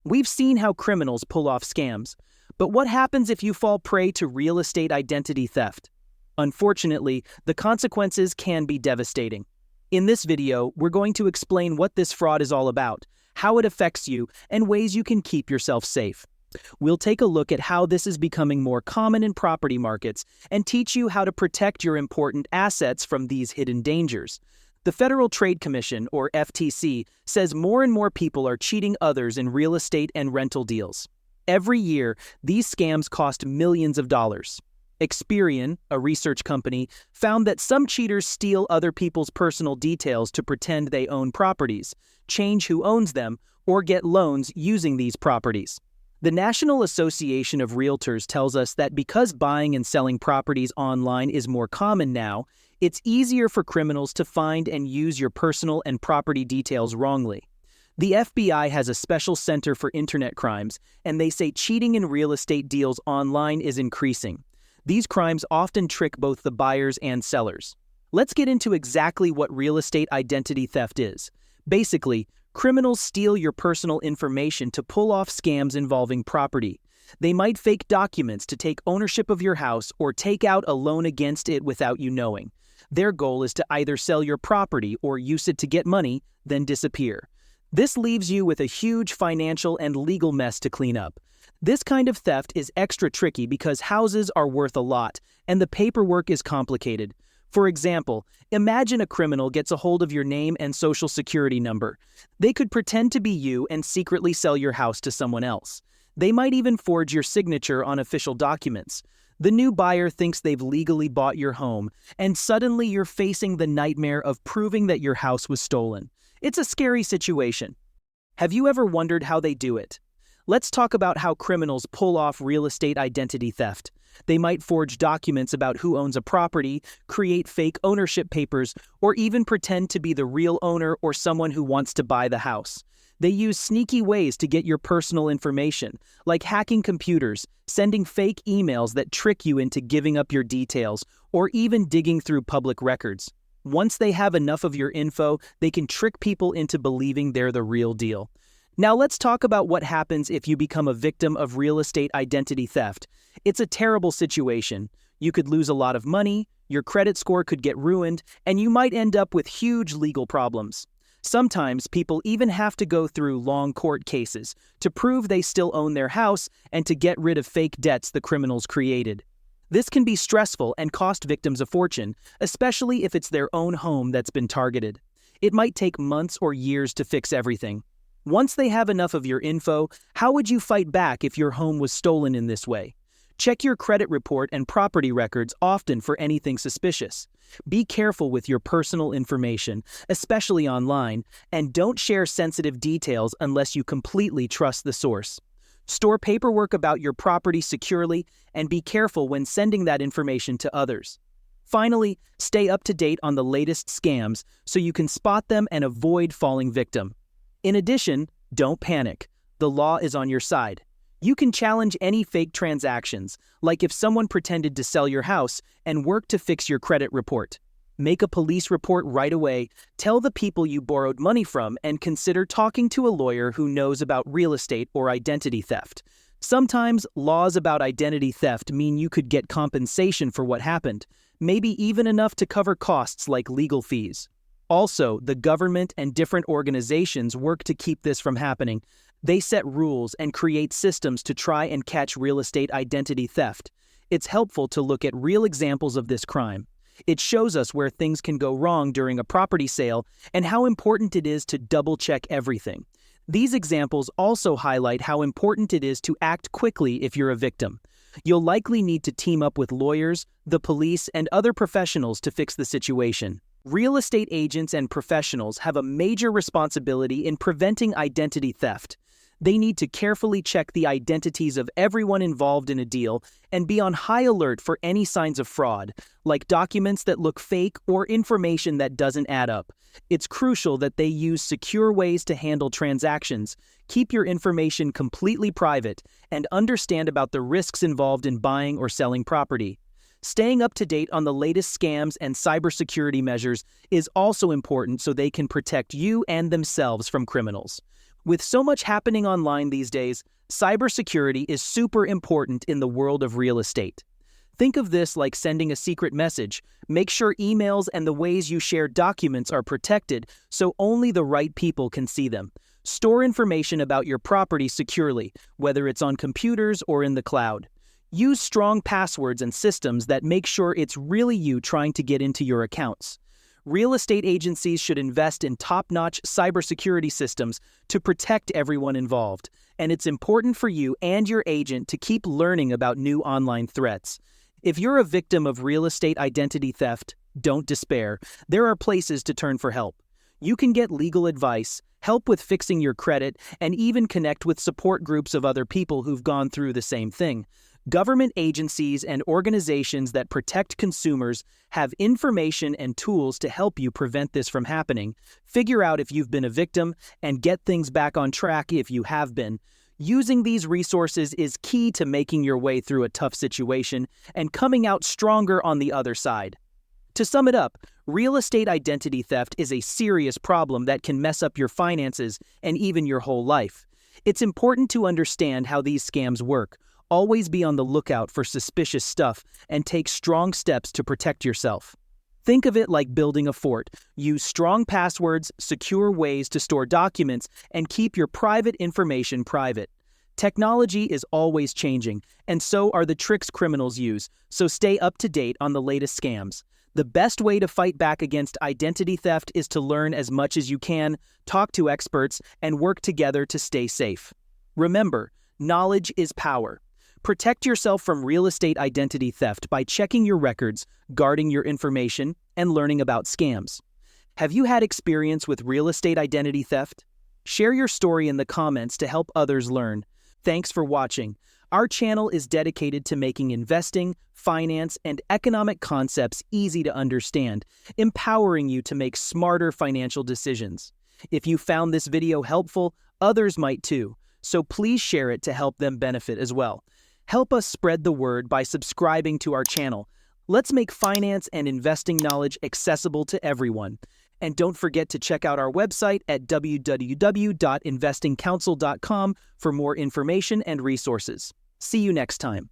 We've seen how criminals pull off scams, but what happens if you fall prey to real estate identity theft? Unfortunately, the consequences can be devastating. In this video, we're going to explain what this fraud is all about, how it affects you, and ways you can keep yourself safe. We'll take a look at how this is becoming more common in property markets and teach you how to protect your important assets from these hidden dangers. The Federal Trade Commission, or FTC, says more and more people are cheating others in real estate and rental deals. Every year, these scams cost millions of dollars. Experian, a research company, found that some cheaters steal other people's personal details to pretend they own properties, change who owns them, or get loans using these properties. The National Association of Realtors tells us that because buying and selling properties online is more common now, it's easier for criminals to find and use your personal and property details wrongly. The FBI has a special center for internet crimes, and they say cheating in real estate deals online is increasing. These crimes often trick both the buyers and sellers. Let's get into exactly what real estate identity theft is. Basically, criminals steal your personal information to pull off scams involving property. They might fake documents to take ownership of your house or take out a loan against it without you knowing. Their goal is to either sell your property or use it to get money, then disappear. This leaves you with a huge financial and legal mess to clean up. This kind of theft is extra tricky because houses are worth a lot, and the paperwork is complicated. For example, imagine a criminal gets a hold of your name and social security number. They could pretend to be you and secretly sell your house to someone else. They might even forge your signature on official documents. The new buyer thinks they've legally bought your home, and suddenly you're facing the nightmare of proving that your house was stolen. It's a scary situation. Have you ever wondered how they do it? Let's talk about how criminals pull off real estate identity theft. They might forge documents about who owns a property, create fake ownership papers, or even pretend to be the real owner or someone who wants to buy the house. They use sneaky ways to get your personal information, like hacking computers, sending fake emails that trick you into giving up your details, or even digging through public records. Once they have enough of your info, they can trick people into believing they're the real deal. Now let's talk about what happens if you become a victim of real estate identity theft. It's a terrible situation. You could lose a lot of money, your credit score could get ruined, and you might end up with huge legal problems. Sometimes people even have to go through long court cases to prove they still own their house and to get rid of fake debts the criminals created. This can be stressful and cost victims a fortune, especially if it's their own home that's been targeted. It might take months or years to fix everything. Once they have enough of your info, how would you fight back if your home was stolen in this way? Check your credit report and property records often for anything suspicious. Be careful with your personal information, especially online, and don't share sensitive details unless you completely trust the source. Store paperwork about your property securely and be careful when sending that information to others. Finally, stay up to date on the latest scams so you can spot them and avoid falling victim. In addition, don't panic. The law is on your side. You can challenge any fake transactions, like if someone pretended to sell your house, and work to fix your credit report. Make a police report right away, tell the people you borrowed money from, and consider talking to a lawyer who knows about real estate or identity theft. Sometimes, laws about identity theft mean you could get compensation for what happened, maybe even enough to cover costs like legal fees. Also, the government and different organizations work to keep this from happening. They set rules and create systems to try and catch real estate identity theft. It's helpful to look at real examples of this crime. It shows us where things can go wrong during a property sale and how important it is to double-check everything. These examples also highlight how important it is to act quickly if you're a victim. You'll likely need to team up with lawyers, the police, and other professionals to fix the situation. Real estate agents and professionals have a major responsibility in preventing identity theft. They need to carefully check the identities of everyone involved in a deal and be on high alert for any signs of fraud, like documents that look fake or information that doesn't add up. It's crucial that they use secure ways to handle transactions, keep your information completely private, and understand about the risks involved in buying or selling property. Staying up to date on the latest scams and cybersecurity measures is also important so they can protect you and themselves from criminals. With so much happening online these days, cybersecurity is super important in the world of real estate. Think of this like sending a secret message. Make sure emails and the ways you share documents are protected so only the right people can see them. Store information about your property securely, whether it's on computers or in the cloud. Use strong passwords and systems that make sure it's really you trying to get into your accounts. Real estate agencies should invest in top-notch cybersecurity systems to protect everyone involved, and it's important for you and your agent to keep learning about new online threats. If you're a victim of real estate identity theft, don't despair. There are places to turn for help. You can get legal advice, help with fixing your credit, and even connect with support groups of other people who've gone through the same thing. Government agencies and organizations that protect consumers have information and tools to help you prevent this from happening, figure out if you've been a victim, and get things back on track if you have been. Using these resources is key to making your way through a tough situation and coming out stronger on the other side. To sum it up, real estate identity theft is a serious problem that can mess up your finances and even your whole life. It's important to understand how these scams work. Always be on the lookout for suspicious stuff and take strong steps to protect yourself. Think of it like building a fort. Use strong passwords, secure ways to store documents, and keep your private information private. Technology is always changing, and so are the tricks criminals use, so stay up to date on the latest scams. The best way to fight back against identity theft is to learn as much as you can, talk to experts, and work together to stay safe. Remember, knowledge is power. Protect yourself from real estate identity theft by checking your records, guarding your information, and learning about scams. Have you had experience with real estate identity theft? Share your story in the comments to help others learn. Thanks for watching. Our channel is dedicated to making investing, finance, and economic concepts easy to understand, empowering you to make smarter financial decisions. If you found this video helpful, others might too, so please share it to help them benefit as well. Help us spread the word by subscribing to our channel. Let's make finance and investing knowledge accessible to everyone. And don't forget to check out our website at www.investingcouncil.com for more information and resources. See you next time.